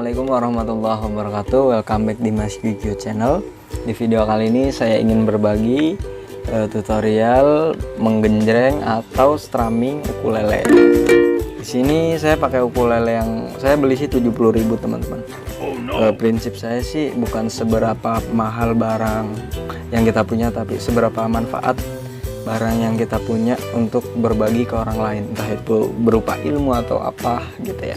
Assalamualaikum warahmatullahi wabarakatuh. Welcome back di Mas Gigio Channel. Di video kali ini saya ingin berbagi tutorial menggenjreng atau strumming ukulele. Di sini saya pakai ukulele yang saya beli sih 70.000 teman-teman. Prinsip saya sih bukan seberapa mahal barang yang kita punya, tapi seberapa manfaat barang yang kita punya untuk berbagi ke orang lain, entah itu berupa ilmu atau apa gitu ya.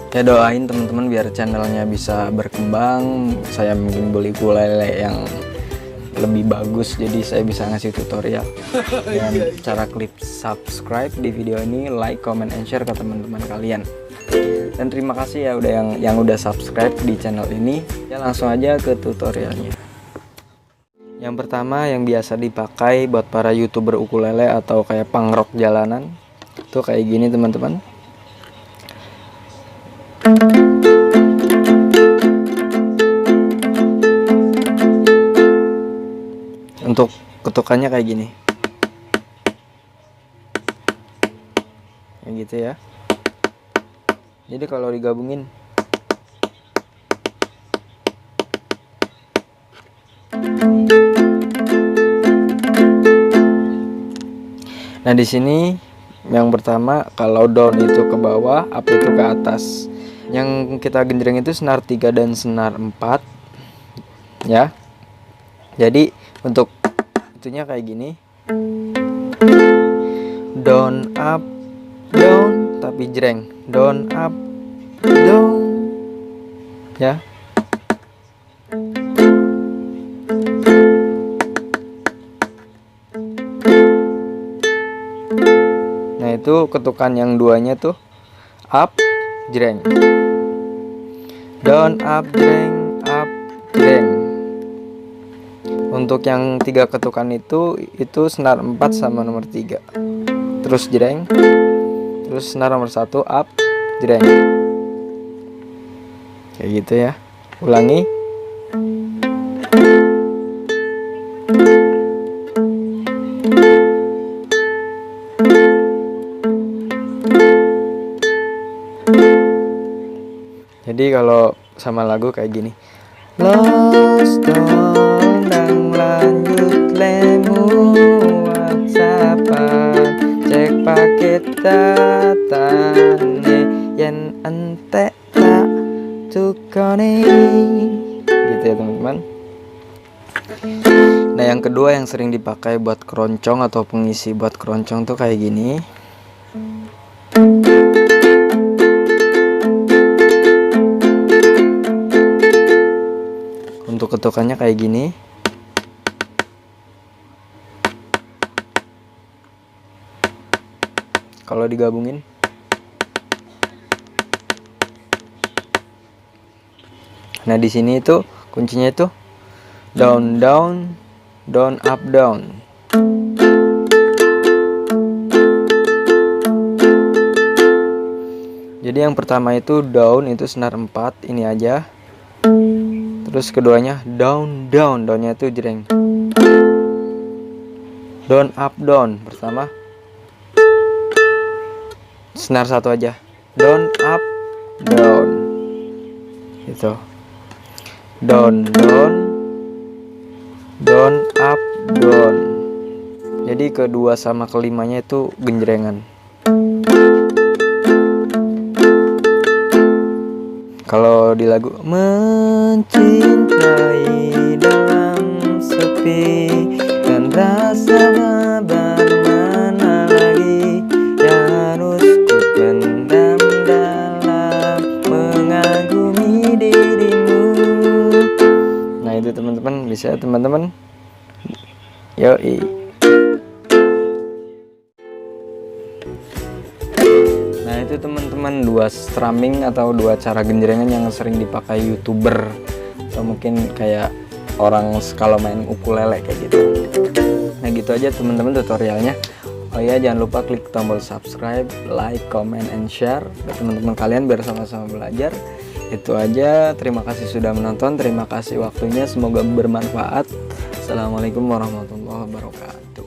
Ya doain teman-teman biar channelnya bisa berkembang. Saya mungkin beli ukulele yang lebih bagus, jadi saya bisa ngasih tutorial. Dan cara klik subscribe di video ini, like, comment, and share ke teman-teman kalian. Dan terima kasih ya udah yang udah subscribe di channel ini. Ya langsung aja ke tutorialnya. Yang pertama yang biasa dipakai buat para YouTuber ukulele atau kayak punk rock jalanan tuh kayak gini teman-teman. Untuk ketukannya kayak gini. Kayak gitu ya. Jadi kalau digabungin nah di sini yang pertama kalau down itu ke bawah, up itu ke atas. Yang kita genjreng itu senar 3 dan senar 4 ya. Jadi untuk itunya kayak gini. Down up down tapi jreng. Down up down ya. Nah itu ketukan yang duanya tuh up jreng, down up jreng, up jreng. Untuk yang 3 ketukan itu senar 4 sama nomor 3, terus jreng, terus senar nomor 1 up jreng, kayak gitu ya. Ulangi. Jadi kalau sama lagu kayak gini. Lost dong lanjut lemu WhatsAppan cek paket datane yen ente tak tukone gitu ya teman-teman. Nah yang kedua yang sering dipakai buat keroncong atau pengisi buat keroncong tuh kayak gini. Untuk ketukannya kayak gini. Kalau digabungin nah di sini itu kuncinya itu down down down up down. Jadi yang pertama itu down itu senar 4 ini aja. Terus keduanya down down, downnya itu jreng. Down up down pertama senar 1 aja. Down up down. Gitu. Down down down up down. Jadi kedua sama kelimanya itu genjrengan. Kalau di lagu mencintai dalam sepi dan rasa bagaimana lagi yang harus ku pendam dalam mengagumi dirimu. Nah itu teman-teman, bisa teman-teman. Yoi. Nah itu teman-teman 2 strumming atau 2 cara genjrengan yang sering dipakai YouTuber atau mungkin kayak orang kalau main ukulele kayak gitu. Nah gitu aja teman-teman tutorialnya. Oh ya jangan lupa klik tombol subscribe, like, comment, and share ke teman-teman kalian biar sama-sama belajar. Itu aja, terima kasih sudah menonton, terima kasih waktunya, semoga bermanfaat. Assalamualaikum warahmatullahi wabarakatuh.